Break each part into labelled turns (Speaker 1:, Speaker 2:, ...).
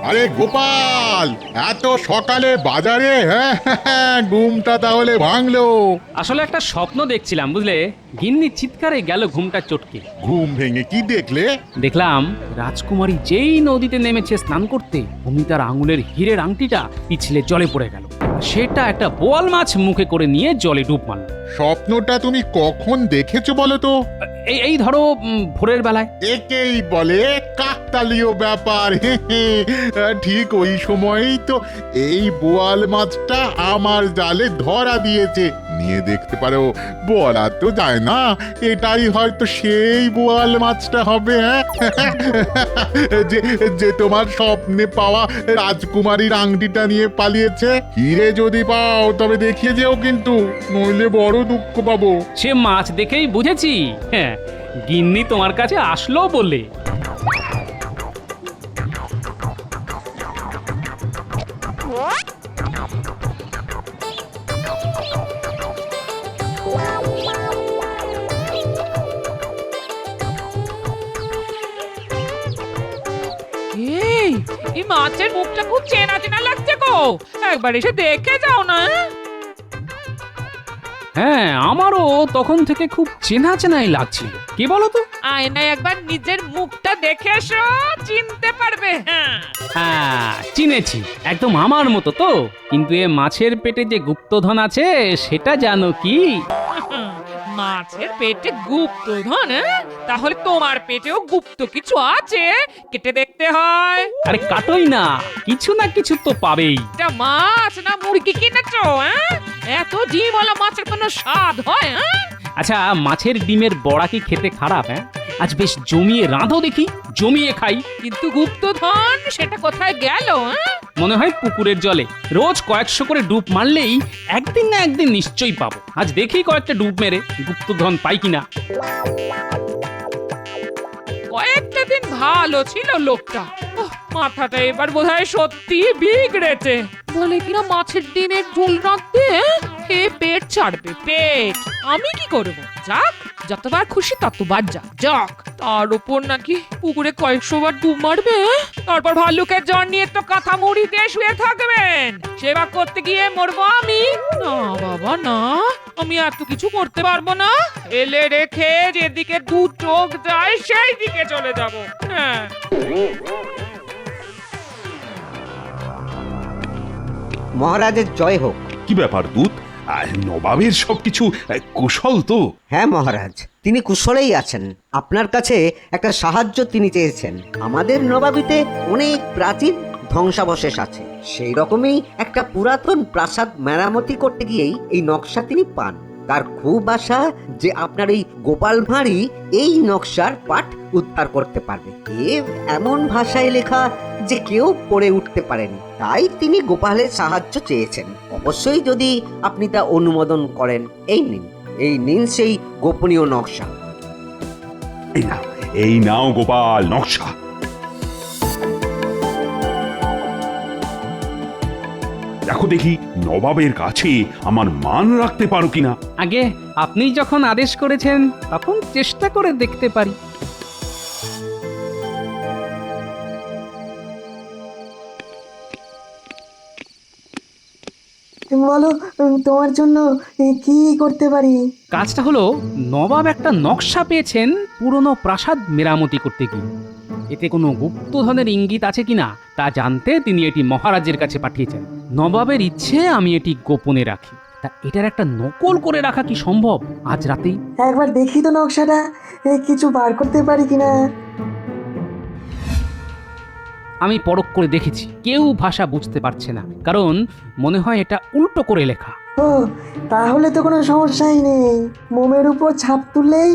Speaker 1: আরে গোপাল, এত সকালে বাজারে? হ্যাঁ, ঘুমটা তাহলে ভাঙলো।
Speaker 2: আসলে একটা স্বপ্ন দেখছিলাম বুঝলে, গিন্নি চিৎকারে গেল ঘুমটা চটকে।
Speaker 1: ঘুম ভেঙে কি দেখলে?
Speaker 2: দেখলাম রাজকুমারী যেই নদীতে নেমেছে স্নান করতে, অমনি তার আঙুলের হীরের আংটিটা পিছলে জলে পড়ে গেল। সেটা একটা বোয়াল মাছ মুখে করে নিয়ে জলে ডুব মারল।
Speaker 1: স্বপ্নটা তুমি কখন দেখেছো বলো তো?
Speaker 2: এই ধরো ভোরের বেলায়।
Speaker 1: একেই বলে কাকতালীয় ব্যাপার। ঠিক ওই সময়ই তো এই বোয়াল মাছটা আমার জালে ধরা দিয়েছে। নিয়ে দেখতে পারো, বলা তো যায় না, এটাই হয়তো সেই বোয়াল মাছটা হবে। হ্যাঁ, যে যে তোমার স্বপ্নে পাওয়া রাজকুমারীর আংটিটা নিয়ে পালিয়েছে। হিরে যদি পাও তবে দেখিয়ে যেও কিন্তু, নইলে বড় দুঃখ পাবো।
Speaker 2: সে মাছ দেখেই বুঝেছি। হ্যাঁ, গিন্নি তোমার কাছে আসলো বলে।
Speaker 3: এই এই মাছের মুখটা খুব চেনা চেনা লাগছে গো, একবার এসে দেখে যাও না।
Speaker 2: হ্যাঁ, আমারও তখন থেকে খুব চেনা চেনাই লাগছিল। কি বলো তো?
Speaker 3: আয়নায় একবার নিজের মুখটা দেখে এসো, চিনতে পারবে।
Speaker 2: হ্যাঁ, চিনেছি। একদম আমার মতো তো, কিন্তু এ মাছের পেটে যে গুপ্তধন আছে সেটা জানো কি?
Speaker 3: মাছের পেটে গুপ্তধন? তাহলে তোমার পেটেও গুপ্ত কিছু আছে, কেটে দেখতে হয়।
Speaker 2: আরে কাটোই না, কিছু না কিছু তো পাবেই।
Speaker 3: এটা মাছ না মুরগি কিনেছো? এত ডিমওয়ালা মাছের কোনো স্বাদ হয়?
Speaker 2: আচ্ছা, মাছের ডিমের বড়া কি খেতে খারাপ? হ্যাঁ, আজ বেশ জমিয়ে রাঁধো দেখি, জমিয়ে খাই।
Speaker 3: কিন্তু গুপ্তধন সেটা কোথায় গেল?
Speaker 2: মনে হয় পুকুরের জলে রোজ কয়েকশো করে ডুব মারলেই একদিন না একদিন নিশ্চয়ই পাবো। আজ দেখি কয়েকটা ডুব মেরে গুপ্তধন পাই কিনা।
Speaker 3: কয়েকটা দিন ভালো ছিল লোকটা, মাথাটা এবার বোধহয় সত্যি বিগড়েছে। বলে কিনা মাছের ডিমের ঝোল রাঁধতে খেয়ে পেট ছাড়বে, পেট। আমি কি করব? যাক, যতবার খুশি ততবার যাক। তার উপর নাকি পুকুরে কয়েকশো বার ডুব মারবে, তারপর ভাল্লুকের জ্বর নিয়ে তো কাঁথা মুড়ি দিয়ে শুয়ে থাকবেন। সেবা করতে গিয়ে মরবো আমি? না বাবা না, আমি এত কিছু করতে পারবো না। এলে রেখে যেদিকে দু চোখ যায় সেই দিকে চলে যাব। হ্যাঁ,
Speaker 4: মহারাজের জয় হোক।
Speaker 5: কি ব্যাপার দূত? নবাবের সবকিছু কুশল তো?
Speaker 4: হ্যাঁ মহারাজ, তিনি কুশলেই আছেন। আপনার কাছে একটা সাহায্য তিনি চেয়েছেন। আমাদের নবাবিতে অনেক প্রাচীন ধ্বংসাবশেষ আছে, সেই রকমই একটা পুরাতন প্রাসাদ মেরামতি করতে গিয়েই এই নকশা তিনি পান। তার খুব আশা যে আপনার এই গোপাল ভাঁড়ই এই নকশার পাঠ উদ্ধার করতে পারবে। এমন ভাষায় লেখা যে কেউ পড়ে উঠতে পারেনি, তাই তিনি গোপালের সাহায্য চেয়েছেন। অবশ্যই যদি আপনি তা অনুমোদন করেন, এই নিন সেই গোপনীয় নকশা।
Speaker 5: এই নাও গোপাল নকশা। দেখো দেখি নবাবের কাছে আমার মান রাখতে পারো কিনা।
Speaker 2: আগে আপনি যখন আদেশ করেছেন তখন চেষ্টা করে দেখতে পারি।
Speaker 6: বলো, তোমার জন্য কি করতে পারি?
Speaker 2: কাজটা হলো, নবাব একটা নকশা পেয়েছেন পুরনো প্রাসাদ মেরামতি করতে গিয়ে। এতে কোনো গুপ্তধনের ইঙ্গিত আছে কিনা তা জানতে তিনি এটি মহারাজের কাছে পাঠিয়েছেন। নবাবের ইচ্ছে আমি এটি গোপনে রাখি। তা এটার একটা নকল করে রাখা কি সম্ভব আজ রাতেই?
Speaker 6: একবার দেখি তো নকশাটা, কিছু বার করতে পারি কিনা।
Speaker 2: আমি পরখ করে দেখেছি, কেউ ভাষা বুঝতে পারছে না, কারণ মনে হয় এটা উল্টো করে লেখা।
Speaker 6: ও, তাহলে তো কোনো সমস্যাই নেই। মোমের উপর ছাপ তুললেই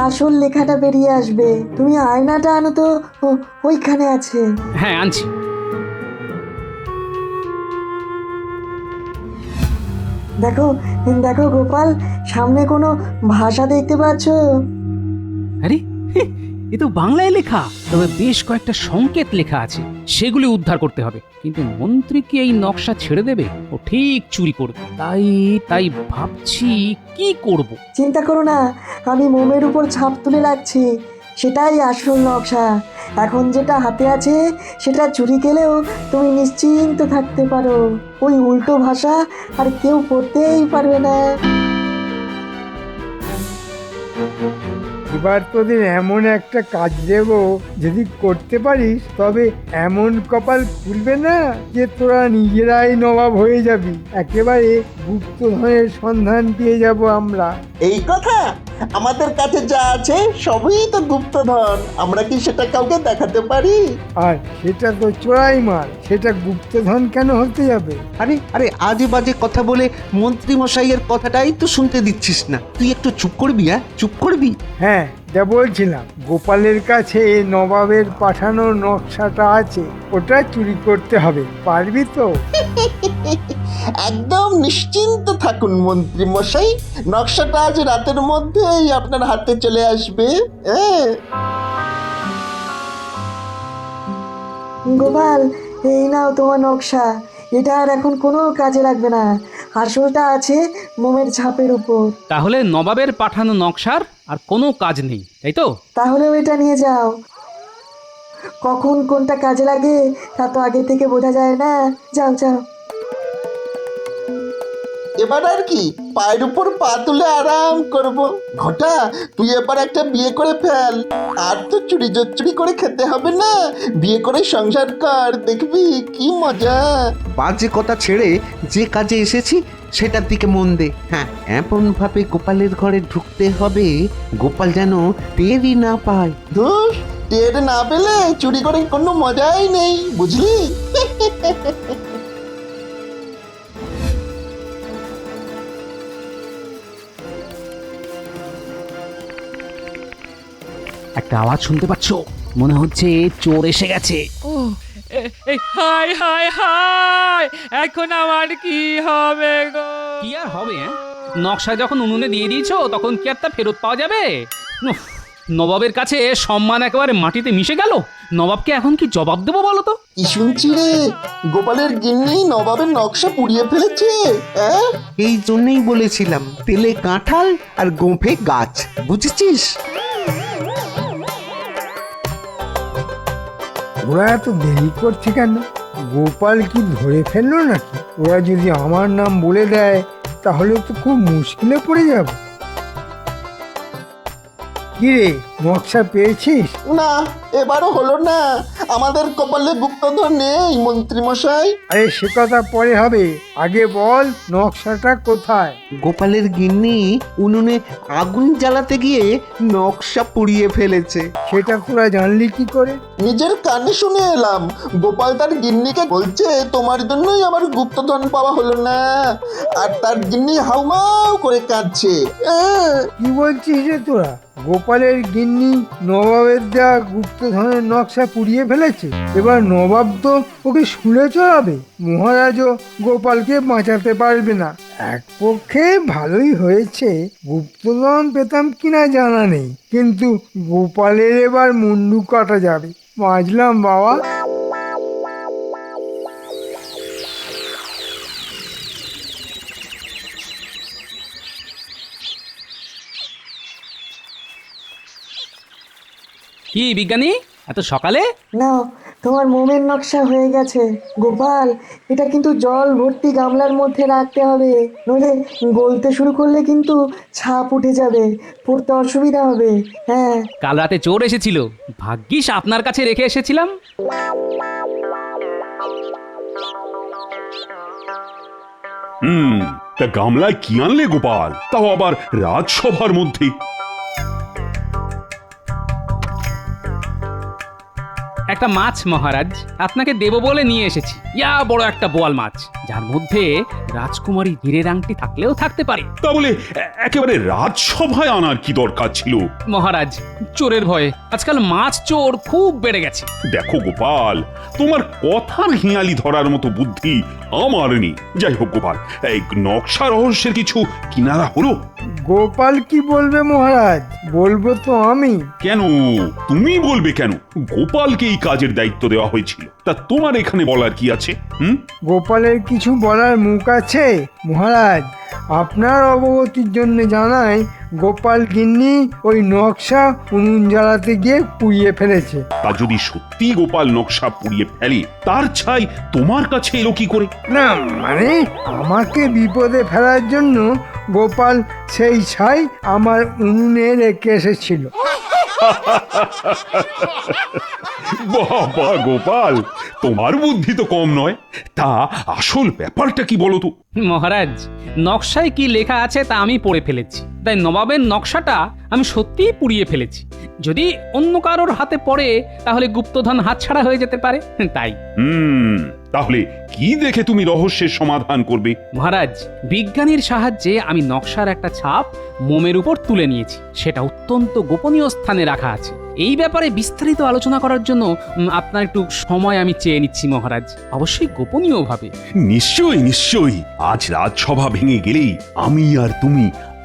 Speaker 6: আসল লেখাটা বেরিয়ে আসবে। তুমি আয়নাটা আনো তো, ওইখানে আছে।
Speaker 2: হ্যাঁ, আনছি।
Speaker 6: দেখো দেখো গোপাল, সামনে কোনো ভাষা দেখতে পাচ্ছ?
Speaker 2: আরে, এ তো বাংলায় লেখা, তবে বেশ কয়েকটা সংকেত লেখা আছে, সেগুলি উদ্ধার করতে হবে। কিন্তু মন্ত্রী কি এই নকশা ছেড়ে দেবে? ও ঠিক চুরি করবে। তাই ভাবছি কি করব।
Speaker 6: চিন্তা করো না, আমি মোমের উপর ছাপ তুলে রাখছি। সেটাই আসল নকশা। এখন যেটা হাতে আছে সেটা চুরি গেলেও তুমি নিশ্চিন্ত থাকতে পারো, ওই উল্টো ভাষা আর কেউ পড়তেই পারবে না।
Speaker 7: এবার তোদের এমন একটা কাজ দেব, যদি করতে পারিস তবে এমন কপাল খুলবে না যে তোরা নিজেরাই নবাব হয়ে যাবি। একেবারে গুপ্তধনের সন্ধান পেয়ে যাব আমরা।
Speaker 8: এই কথা, আমাদের কাছে যা আছে সবই তো গুপ্তধন, আমরা কি সেটা কাউকে দেখাতে পারি?
Speaker 7: আর সেটা তো চোরাই মাল, সেটা গুপ্তধন কেন হতে যাবে?
Speaker 4: আরে আরে আজে বাজে কথা বলে মন্ত্রী মশাইয়ের কথাটাই তো শুনতে দিচ্ছিস না। তুই একটু চুপ করবি, চুপ করবি।
Speaker 7: হ্যাঁ, যা বলছিলাম, গোপালের কাছে নবাবের পাঠানো নকশাটা আছে, ওটা চুরি করতে হবে। পারবি তো?
Speaker 8: একদম নিশ্চিন্ত থাকুন মন্ত্রী মশাই, নকশাটা আজ রাতের মধ্যেই আপনার হাতে চলে আসবে। হ্যাঁ,
Speaker 6: গোপাল, এই নাও তোমার নকশা। এটা আর এখন কোনো কাজে লাগবে না, আসলটা আছে মোমের ছাপের উপর।
Speaker 2: তাহলে নবাবের পাঠানো নকশার আর কোনো কাজ নেই, তাই তো?
Speaker 6: তাহলে ওইটা নিয়ে যাও। কখন কোনটা কাজে লাগে তা তো আগে থেকে বোঝা যায় না। যাও যাও।
Speaker 8: এবার আর কি পায়ের উপর পা তুলে আরাম করব। ঘটা, তুই এবার একটা বিয়ে করে ফেল, আর তো চুরি জচ্চুরি করে খেতে হবে না। বিয়ে করে সংসার কর, দেখবি কি মজা।
Speaker 4: বাজে কথা ছেড়ে যে কাজে এসেছি সেটার দিকে মন দে। হ্যাঁ, এমন ভাবে গোপালের ঘরে ঢুকতে হবে গোপাল যেন টেরই না পায়।
Speaker 8: ধুর, টের না পেলে চুরি করে কোনো মজাই নেই, বুঝলি?
Speaker 2: একটা আওয়াজ শুনতে পাচ্ছ? মনে হচ্ছে চোর এসে গেছে।
Speaker 3: ও এই হাই হাই হাই, এখন আমার কি হবে গো?
Speaker 2: কি আর হবে? নকশা যখন উনুনে দিয়ে দিয়েছো তখন কি আর তা ফেরত পাওয়া যাবে? উফ, নবাবের কাছে সম্মান একেবারে মাটিতে মিশে গেল। নবাবকে এখন কি জবাব দেবো বলো তো?
Speaker 8: কি শুনছি রে, গোপালের গিন্নি নবাবের নকশা পুড়িয়ে ফেলেছে? হ্যাঁ,
Speaker 4: এই জন্যই বলেছিলাম তেলে কাঁঠাল আর গোঁফে গাছ, বুঝেছিস?
Speaker 7: ওরা এত দেরি করছে কেন? গোপাল কি ধরে ফেললো নাকি? ওরা যদি আমার নাম বলে দেয় তাহলে তো খুব মুশকিলে পড়ে যাব। কি রে, নকশা পেয়েছিস?
Speaker 8: না, এবারও হলো না। আমাদের কপালে গুপ্তধন নেই মন্ত্রী মশাই।
Speaker 7: আরে সে কথা পরে হবে, আগে বল নকশাটা কোথায়?
Speaker 4: গোপালের গিন্নি উনুনে আগুন জ্বালাতে গিয়ে নকশা পুড়িয়ে ফেলেছে।
Speaker 7: সেটা তোরা জানলি কি করে?
Speaker 8: নিজের কানে শুনে এলাম, গোপাল তার গিন্নিকে বলছে তোমার জন্যই আমার গুপ্তধন পাওয়া হলো না, আর তার গিন্নি হাউমাউ করে কাঁদছে।
Speaker 7: কি বলছিস রে তোরা? গোপালের গিন্নি নবাবের দেওয়া গুপ্তধনের নকশা পুড়িয়ে ফেলেছে। এবার নবাব তো ওকে শুলে চড়াবে। মহারাজও গোপালকে বাঁচাতে পারবে না। এক পক্ষে ভালোই হয়েছে, গুপ্তধন পেতাম কিনা জানা নেই, কিন্তু গোপালের এবার মুন্ডু কাটা যাবে। বাঁচলাম বাবা।
Speaker 2: কি বিজ্ঞানী, এত সকালে?
Speaker 6: নাও, তোমার মোমের নকশা হয়ে গেছে। গোপাল, এটা কিন্তু জল ভর্তি গামলার মধ্যে রাখতে হবে, নইলে গলতে শুরু করলে কিন্তু ছাপ উঠে যাবে, পড়তে অসুবিধা হবে। হ্যাঁ,
Speaker 2: কাল রাতে চোর এসেছিল, ভাগ্যিস আপনার কাছে রেখে এসেছিলাম।
Speaker 5: তা গামলায় কি আনলে গোপাল, তাও আবার রাজসভার মধ্যে?
Speaker 2: একটা মাছ মহারাজ, আপনাকে দেব বলে নিয়ে এসেছি। ইয়া বড় একটা বোয়াল মাছ, যার মধ্যে রাজকুমারী হীরের আংটি থাকলেও থাকতে পারে।
Speaker 5: তা বলে একেবারে রাজসভায় আনার কি দরকার ছিল?
Speaker 2: মহারাজ, চোরের ভয়ে আজকাল মাছ চোর খুব বেড়ে গেছে।
Speaker 5: দেখো গোপাল, তোমার কথার হিয়ালি ধরার মতো বুদ্ধি আমার নেই। যাই হোক গোপাল, এই নকশা রহস্যের কিছু কিনারা হলো?
Speaker 7: গোপাল কি বলবে মহারাজ? বলবো তো আমি।
Speaker 5: কেন তুমি বলবে কেন? গোপালকে এই কাজের দায়িত্ব দেওয়া হয়েছিল, তা তোমার এখানে বলার কি আছে?
Speaker 7: গোপালের কিছু বলার মুখ আছে মহারাজ? আপনার অবগতির জন্য জানাই গোপাল গিন্নি ওই নকশা উনুন জ্বালাতে গিয়ে পুড়িয়ে ফেলেছে।
Speaker 5: তা যদি সত্যি গোপাল নকশা পুড়িয়ে ফেলে, তার ছাই তোমার কাছে এলো কি করে?
Speaker 7: না মানে আমাকে বিপদে ফেলার জন্য গোপাল সেই ছাই আমার উনুনে রেখে এসেছিল।
Speaker 5: বাবা গোপাল, তোমার বুদ্ধি তো কম নয়। তা আসল ব্যাপারটা কি বলো তো?
Speaker 2: মহারাজ, নকশায় কি লেখা আছে তা আমি পড়ে ফেলেছি, তাই নবাবের নকশাটা আমি সত্যিই পুড়িয়ে ফেলেছি। যদি অন্য কারোর হাতে পড়ে তাহলে গুপ্তধন হাতছাড়া হয়ে যেতে পারে, তাই।
Speaker 5: তাহলে কি দেখে তুমি রহস্যের সমাধান করবে?
Speaker 2: মহারাজ, বিজ্ঞানীর সাহায্যে আমি নকশার একটা ছাপ মোমের উপর তুলে নিয়েছি। সেটা অত্যন্ত গোপনীয় স্থানে রাখা আছে। এই ব্যাপারে বিস্তারিত আলোচনা করার জন্য আপনার একটু সময় আমি চেয়ে নিচ্ছি মহারাজ, অবশ্যই গোপনীয়ভাবে।
Speaker 5: নিশ্চয়ই নিশ্চয়ই, আজ রাজসভা ভেঙে গেলেই আমি আর তুমি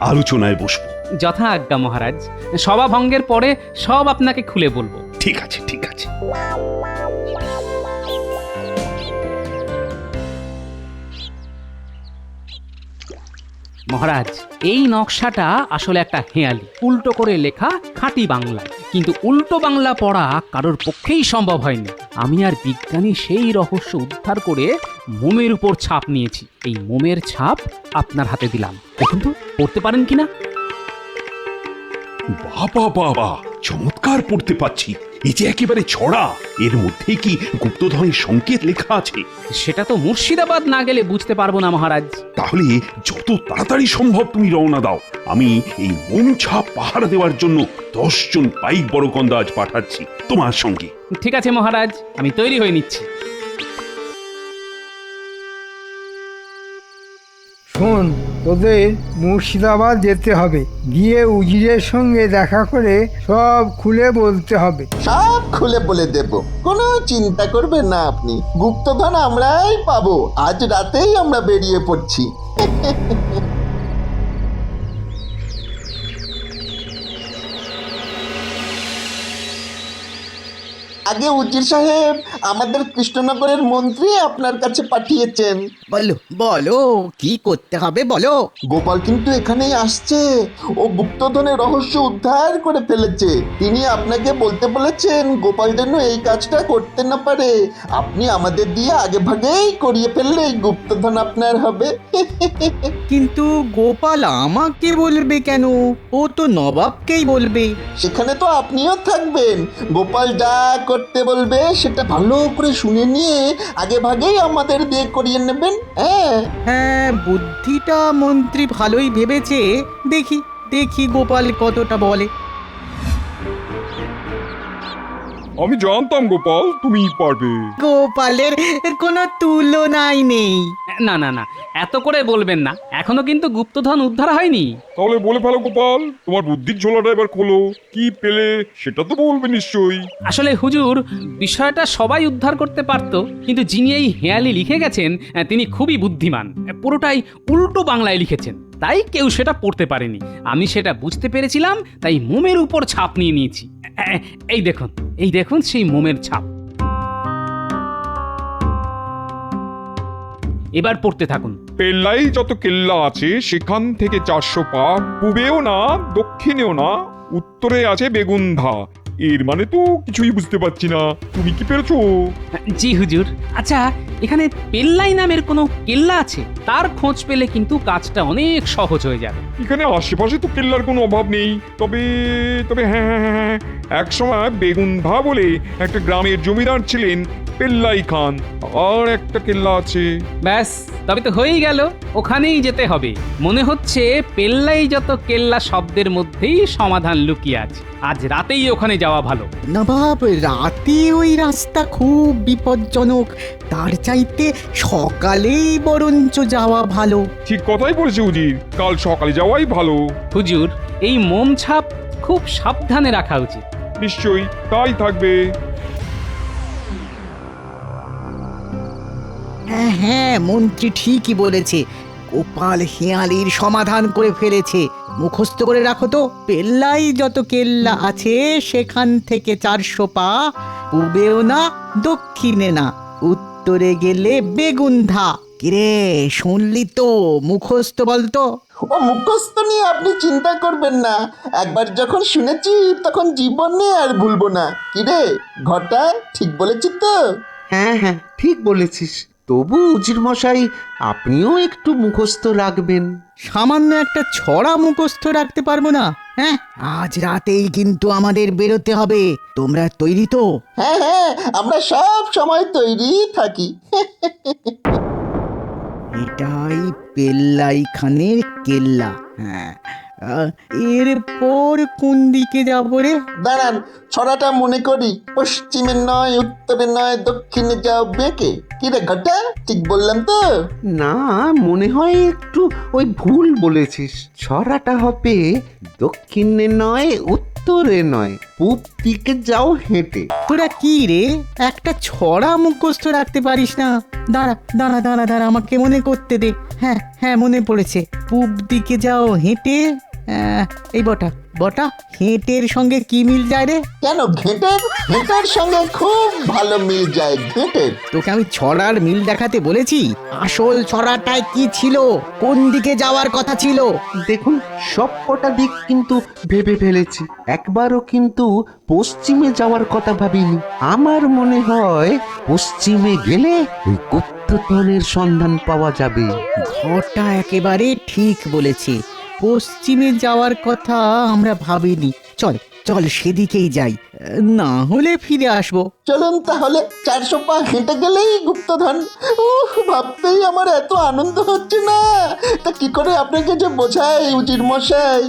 Speaker 5: আলোচনায় বসবো।
Speaker 2: যথা আজ্ঞা মহারাজ, সভা ভঙ্গের পরে সব আপনাকে খুলে বলবো।
Speaker 5: ঠিক আছে ঠিক আছে।
Speaker 2: মহারাজ, এই নকশাটা আসলে একটা হেঁয়ালি, উল্টো করে লেখা খাঁটি বাংলা, কিন্তু উল্টো বাংলা পড়া কারোর পক্ষেই সম্ভব হয়নি। আমি আর বিজ্ঞানী সেই রহস্য উদ্ধার করে মোমের উপর ছাপ নিয়েছি। এই মোমের ছাপ আপনার হাতে দিলাম, দেখুন তো পড়তে পারেন কিনা।
Speaker 5: বাবা বাবা, চমৎকার পড়তে পাচ্ছি। এই যে একেবারে ছড়া, এর মধ্যে কি গুপ্তধনের সংকেত লেখা আছে?
Speaker 2: সেটা তো মুর্শিদাবাদ না গেলে বুঝতে পারবো না মহারাজ।
Speaker 5: তাহলে যত তাড়াতাড়ি সম্ভব তুমি রওনা দাও। আমি এই মোম ছাপ পাহারা দেওয়ার জন্য 10 জন পাইক বড়কন্দা আজ পাঠাচ্ছি তোমার সঙ্গে।
Speaker 2: ঠিক আছে মহারাজ, আমি তৈরি হয়ে নিচ্ছি।
Speaker 7: শোন, তোদের মুর্শিদাবাদ যেতে হবে, গিয়ে উজিরের সঙ্গে দেখা করে সব খুলে বলতে হবে।
Speaker 8: সব খুলে বলে দেব, কোনো চিন্তা করবেন না আপনি। গুপ্তধন আমরাই পাবো, আজ রাতেই আমরা বেরিয়ে পড়ছি। আগে উজির সাহেব, আমাদের কৃষ্ণনগরের মন্ত্রী আপনার কাছে পাঠিয়েছেন।
Speaker 9: বলো বলো, কি করতে হবে বলো।
Speaker 8: গোপাল কিন্তু এখানেই আসছে, ও গুপ্তধনের রহস্য উদ্ধার করে ফেলেছে। তিনি আপনাকে বলতে বলেছেন গোপাল যেন এই কাজটা করতে না পারে। আপনি আমাদের দিয়ে আগে ভাগেই করিয়ে ফেললে এই গুপ্তধন আপনার হবে।
Speaker 9: কিন্তু গোপাল আমাকে বলবে কেন? ও তো নবাবকেই বলবে।
Speaker 8: সেখানে তো আপনিও থাকবেন। গোপাল যা করতে বলবে সেটা ভালো করে শুনে নিয়ে আগে ভাগেই আমাদের দিয়ে করিয়ে নেবেন।
Speaker 9: হ্যাঁ, বুদ্ধিটা মন্ত্রী ভালোই ভেবেছে। দেখি দেখি গোপাল কতটা বলে।
Speaker 10: আমি জানতাম গোপাল তুমি পারবে।
Speaker 9: গোপালের কোনো তুলনাই নেই।
Speaker 2: না না না, এত করে বলবেন না, এখনো কিন্তু গুপ্তধন উদ্ধার হয়নি।
Speaker 10: তাহলে বলে ফেলো গোপাল, তোমার বুদ্ধির ঝোলাটা এবার খোলো। কি পেলে সেটা তো বলবে নিশ্চয়ই।
Speaker 2: আসলে হুজুর, বিষয়টা সবাই উদ্ধার করতে পারত, কিন্তু যিনি এই হেয়ালি লিখে গেছেন তিনি খুবই বুদ্ধিমান। পুরোটাই উল্টো বাংলায় লিখেছেন, তাই কেউ সেটা পড়তে পারেনি। আমি সেটা বুঝতে পেরেছিলাম, তাই মোমের উপর ছাপ নিয়ে নিয়েছি। এই দেখুন, এই দেখুন সেই মোমের ছাপ। এবার পড়তে থাকুন।
Speaker 10: পেল্লাই যত কেল্লা আছে সেখান থেকে 400 পা, পূবেও না দক্ষিণেও না, উত্তরে আছে বেগুন্ধা। এর মানে তো কিছুই বুঝতে পারছি না, তুমি কি পেরেছো?
Speaker 2: জি হুজুর। আচ্ছা, এখানে পেল্লাই নামের কোনো কেল্লা আছে? তার খোঁজ পেলে কিন্তু কাজটা অনেক সহজ হয়ে যাবে।
Speaker 10: এখানে আশেপাশে তো কেল্লার কোনো অভাব নেই। তবে তবে হ্যাঁ হ্যাঁ হ্যাঁ, এক সময় বেগুন্ধা বলে একটা গ্রামের জমিদার ছিলেন পেল্লাই খান। আর একটা কেল্লা আছে।
Speaker 2: ব্যাস, তবে তো হয়েই গেল। ওখানেই যেতে হবে। মনে হচ্ছে পেল্লাই যত কেল্লা শব্দের মধ্যেই সমাধান লুকিয়ে আছে। আজ রাতেই ওখানে যাওয়া ভালো।
Speaker 9: নবাব, রাতে ওই রাস্তা খুব বিপজ্জনক। তার চাইতে সকালেই বরঞ্চ যাওয়া ভালো।
Speaker 10: ঠিক কথাই বলেছে উজির, কাল সকালে যাওয়াই ভালো।
Speaker 2: হুজুর, এই মোম ছাপ খুব সাবধানে রাখা উচিত।
Speaker 10: নিশ্চয়ই তাই থাকবে।
Speaker 9: হ্যাঁ হ্যাঁ, মন্ত্রী ঠিকই বলেছে। গোপাল হেয়ালির সমাধান করে ফেলেছে। মুখস্থ করে রাখো তো, পেল্লাই যত কেল্লা আছে সেখান থেকে 400 পা, পূবেও না দক্ষিণে না, উত্তরে গেলে বেগুন্ধা, কিরে শুনলি তো? মুখস্থ বলতো।
Speaker 8: ও মুখস্থ নিয়ে আপনি চিন্তা করবেন না, একবার যখন শুনেছি তখন জীবনে আর ভুলবো না। কিরে ঘটা, ঠিক বলেছি তো?
Speaker 11: হ্যাঁ হ্যাঁ ঠিক বলেছিস। তবু উজির মশাই আপনিও একটু মুখস্থ রাখবেন।
Speaker 9: সামান্য একটা ছড়া মুখস্থ রাখতে পারবো না? হ্যাঁ, আজ রাতেই কিন্তু আমাদের বেরোতে হবে। তোমরা তৈরি তো?
Speaker 8: হ্যাঁ হ্যাঁ, আমরা সব সময় তৈরি থাকি।
Speaker 9: এটাই পেল্লাই খানের কেল্লা। হ্যাঁ, এরপর কোন দিকে যাবো রে?
Speaker 8: দাঁড়ান, ছড়াটা মনে করি। পশ্চিমে নয়, উত্তরে নয়, দক্ষিণে যাও বেঁকে। কিরে ঘটা, ঠিক বললাম তো?
Speaker 11: না, মনে হয় একটু ওই ভুল বলেছিস। ছড়াটা হবে দক্ষিণে নয়, উত্তরে নয়, পূব দিকে যাও হেঁটে।
Speaker 9: তোরা কি রে, একটা ছড়া মুখস্থ রাখতে পারিস না? দাঁড়া দাঁড়া দাঁড়া দাঁড়া, আমাকে মনে করতে দে। হ্যাঁ হ্যাঁ, মনে পড়েছে। পূব দিকে যাও হেঁটে। এই বটা বটা, হেঁটের সঙ্গে কি মিল যায় রে?
Speaker 8: কেন ঘেঁটের? ঘেঁটার সঙ্গে খুব ভালো মিল যায় ঘেঁটের।
Speaker 9: তোকে আমি ছড়ার মিল দেখাতে বলেছি? আসল ছড়াটায় কি ছিল? কোন দিকে যাওয়ার কথা ছিল?
Speaker 11: দেখুন, সব কটা দিক কিন্তু ভেবে ফেলেছি, একবারও কিন্তু পশ্চিমে যাওয়ার কথা ভাবিনি। আমার মনে হয় পশ্চিমে গেলে ওই গুপ্তধনের সন্ধান পাওয়া যাবে।
Speaker 9: ঘরটা একেবারে ঠিক বলেছে, পশ্চিমে যাওয়ার কথা আমরা ভাবিনি। চল চল সেদিকেই যাই, না হলে ফিরে আসবো।
Speaker 8: চলুন তাহলে, 400 পা হেঁটে গেলেই গুপ্তধন। ভাবতেই আমার এত আনন্দ হচ্ছে না, তা কি করে আপনাকে যে বোঝাই উজির মশাই।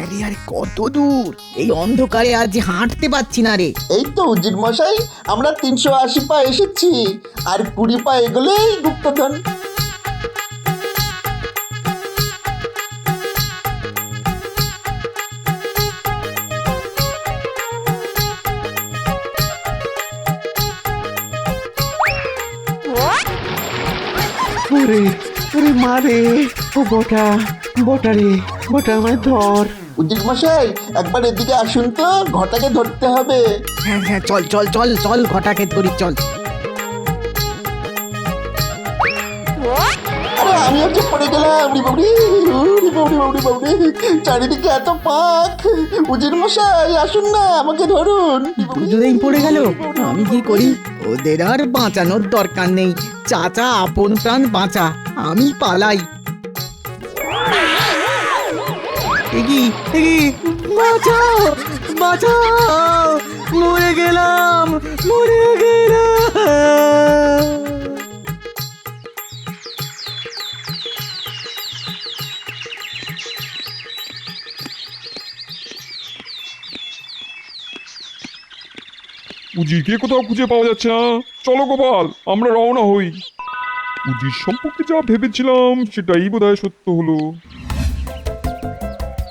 Speaker 9: আরে আরে, কত দূর! এই অন্ধকারে আজ হাঁটতে পারছি না রে।
Speaker 8: এই তো উজির মশাই, আমরা 380 পা এসেছি, আর 20 পা এগোলেই গুপ্তধন।
Speaker 11: ওরে ওরে মারে, ও বটা বটা রে, বটা আমায় ধর।
Speaker 8: উজির মশাই, একবার এদিকে আসুন তো, ঘটাকে ধরতে হবে।
Speaker 9: হ্যাঁ হ্যাঁ, চল চল চল চল, ঘটাকে ধরি, চল।
Speaker 8: আরে আমি হচ্ছে পড়ে গেলাম। উড়ি বাবুরি, উড়ি বাবুরি, বাবুরি বাবুরি, চারিদিকে এত পাক। উজির মশাই আসুন না, আমাকে ধরুন।
Speaker 9: দুজনেই পড়ে গেল, আমি কি করি? ওদের আর বাঁচানোর দরকার নেই। চাচা আপন প্রাণ বাঁচা, আমি পালাই। এগি এগি, বাঁচাও বাঁচাও, মরে গেলাম মরে গেলাম।
Speaker 10: উজিরকে কোথাও খুঁজে পাওয়া যাচ্ছে না। চলো গোপাল, আমরা রওনা হই। উজির সম্পর্কে যা ভেবেছিলাম সেটাই বোধহয় সত্য হলো।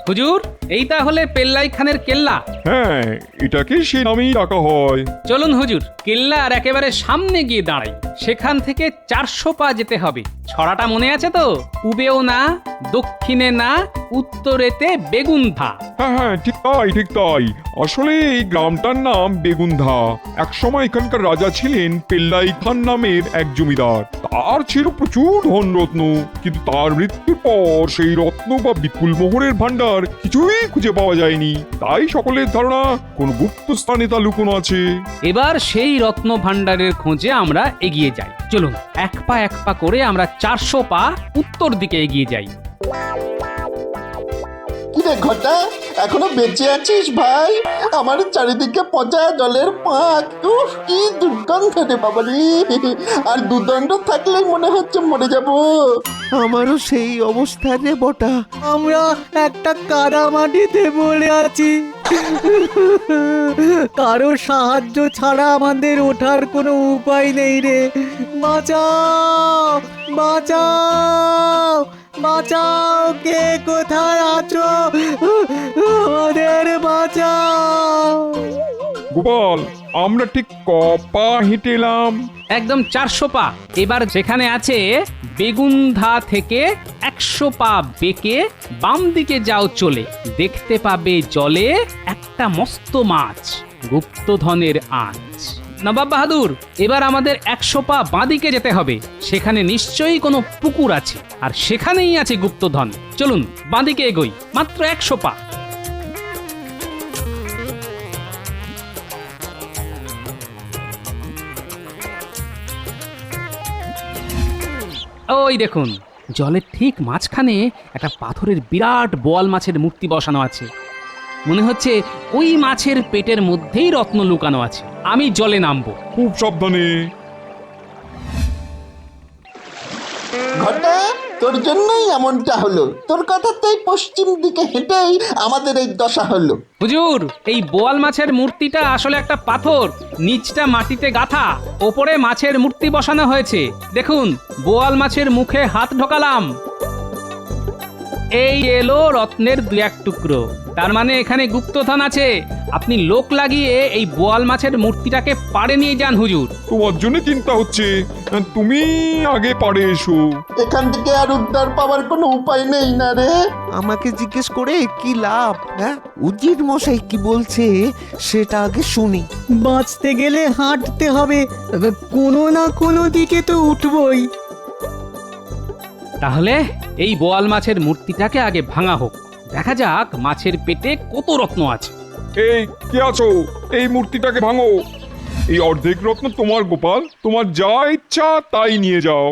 Speaker 2: হুজুর, এই তাহলে পেল্লাই খানের কেল্লা।
Speaker 10: হ্যাঁ, এটাকে সে নামেই ডাকা হয়।
Speaker 2: চলুন হুজুর, কেল্লার একেবারে সামনে গিয়ে দাঁড়াই। সেখান থেকে 400 পা যেতে হবে। ছড়াটা মনে আছে তো? পূবেও না, দক্ষিণে না, উত্তরেতে বেগুনধা।
Speaker 10: হ্যাঁ হ্যাঁ, ঠিক তাই ঠিক তাই। আসলে এই গ্রামটার নাম বেগুনধা। একসময় এখানকার রাজা ছিলেন পেল্লাই খান নামের এক জমিদার। তার ছিল প্রচুর ধনরত্ন, কিন্তু তার মৃত্যুর পর সেই রত্ন বা বিপুল মোহরের ভান্ডার কিছুই খুঁজে পাওয়া যায়নি। তাই সকলের ধারণা কোন গুপ্ত স্থানে তা লুকোনো আছে।
Speaker 2: এবার সেই রত্ন ভাণ্ডারের খোঁজে আমরা এগিয়ে যাই। চলুন, এক পা করে আমরা 400 পা উত্তর দিকে এগিয়ে যাই।
Speaker 8: কিরে ঘটা, এখনো বেঁচে আছিস ভাই? আমার চারিদিকে পচা জলের পাক। উফ, কি দুর্গন্ধ রে বাবা রে। আর দুদণ্ড থাকলেই মনে হচ্ছে মরে যাব।
Speaker 11: আমারও সেই অবস্থা রে বটা।
Speaker 9: আমরা একটা কাদামাটিতে পড়ে আছি, কারো সাহায্য ছাড়া আমাদের ওঠার কোনো উপায় নেই রে। বাঁচাও বাঁচাও বাঁচাও, কে কোথায় আছো? আমাদের বাঁচাও।
Speaker 10: গোপাল, আমরা ঠিক কপা হেঁটে এলাম?
Speaker 2: একদম 400 পা। এবার যেখানে আছে বেগুনধা থেকে 100 পা বেঁকে বাম দিকে যাও চলে, দেখতে পাবে জলে একটা মস্ত মাছ, গুপ্তধনের আঁচ। নবাব বাহাদুর, এবার আমাদের 100 পা বাঁদিকে যেতে হবে। সেখানে নিশ্চয়ই কোনো পুকুর আছে, আর সেখানেই আছে গুপ্তধন। চলুন বাঁদিকে এগোই, মাত্র 100 পা। ওই দেখুন, জলের ঠিক মাঝখানে একটা পাথরের বিরাট বোয়াল মাছের মূর্তি বসানো আছে। মনে হচ্ছে ওই মাছের পেটের মধ্যেই রত্ন লুকানো আছে। আমি জলে নামবো।
Speaker 10: খুব সাবধানে।
Speaker 8: ঘটা, তোর জন্যই এমনটা হলো। তোর কথাতেই পশ্চিম দিকে হেঁটেই আমাদের এই দশা হলো।
Speaker 2: হুজুর, এই বোয়াল মাছের মূর্তিটা আসলে একটা পাথর, নিচটা মাটিতে গাঁথা, ওপরে মাছের মূর্তি বসানো হয়েছে। দেখুন, বোয়াল মাছের মুখে হাত ঢোকালাম, এই এলো রত্নের 2-1 টুকরো। তার মানে এখানে গুপ্তধন আছে। আপনি লোক লাগিয়ে এই বোয়াল মাছের মূর্তিটাকে পাড়ে নিয়ে যান হুজুর।
Speaker 10: তোমার জন্য চিন্তা হচ্ছে, তুমি আগে পারে এসো।
Speaker 8: এখান থেকে আর উদ্ধার পাওয়ার কোনো উপায় নেই না রে।
Speaker 11: আমাকে জিজ্ঞেস করে কি লাভ? হ্যাঁ, উজির মশাই কি বলছে সেটা আগে শুনি।
Speaker 9: বাঁচতে গেলে হাঁটতে হবে, কোনো না কোনো দিকে তো উঠবই।
Speaker 2: তাহলে এই বোয়াল মাছের মূর্তিটাকে আগে ভাঙা হোক, দেখা যাক মাছের পেটে কত রত্ন আছে।
Speaker 10: এই কে আছো? এই মূর্তিটাকে ভাঙো। এই অর্ধেক রত্ন তোমার গোপাল, তোমার যা ইচ্ছা তাই নিয়ে যাও।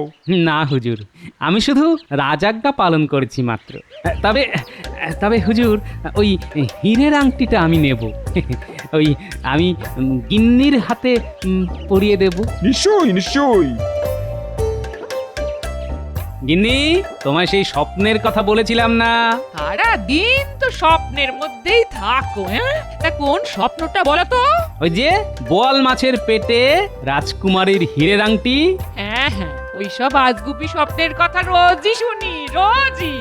Speaker 2: না হুজুর, আমি শুধু রাজাজ্ঞা পালন করেছি মাত্র। তবে তবে হুজুর, ওই হীরের আংটিটা আমি নেব। ওই আমি গিন্নির হাতে পরিয়ে দেব।
Speaker 10: নিশ্চয়ই নিশ্চয়ই।
Speaker 2: গিন্নি, তোমায় সেই স্বপ্নের কথা বলেছিলাম না?
Speaker 3: সারা দিন তো স্বপ্নের মধ্যেই থাকো, হ্যাঁ? তা কোন স্বপ্নটা বলো তো?
Speaker 2: ওই যে বোয়াল মাছের পেটে রাজকুমারীর হীরের আংটি।
Speaker 3: হ্যাঁ হ্যাঁ, ওইসব আজগুবি স্বপ্নের কথা রোজই শুনি, রোজই।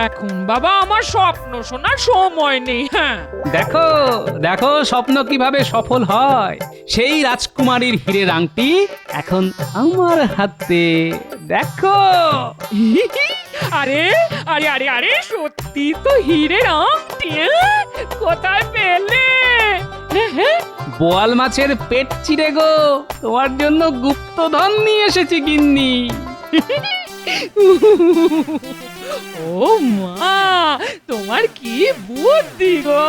Speaker 3: এখন বাবা আমার স্বপ্ন শোনার সময় নেই। হ্যাঁ,
Speaker 2: দেখো দেখো স্বপ্ন কিভাবে সফল হয়। সেই রাজকুমারীর হীরের আংটি এখন আমার হাতে, দেখো।
Speaker 3: আরে আরে আরে আরে, সত্যি তো হীরের আংটি, হ্যাঁ? কোথায় পেলে? হ্যাঁ, হ্যাঁ।
Speaker 2: বোয়াল মাছের পেট চিরে গো, তোমার জন্য গুপ্তধন নিয়ে এসেছি গিন্নি।
Speaker 3: ও মা, তোমার কি বুদ্ধি গো!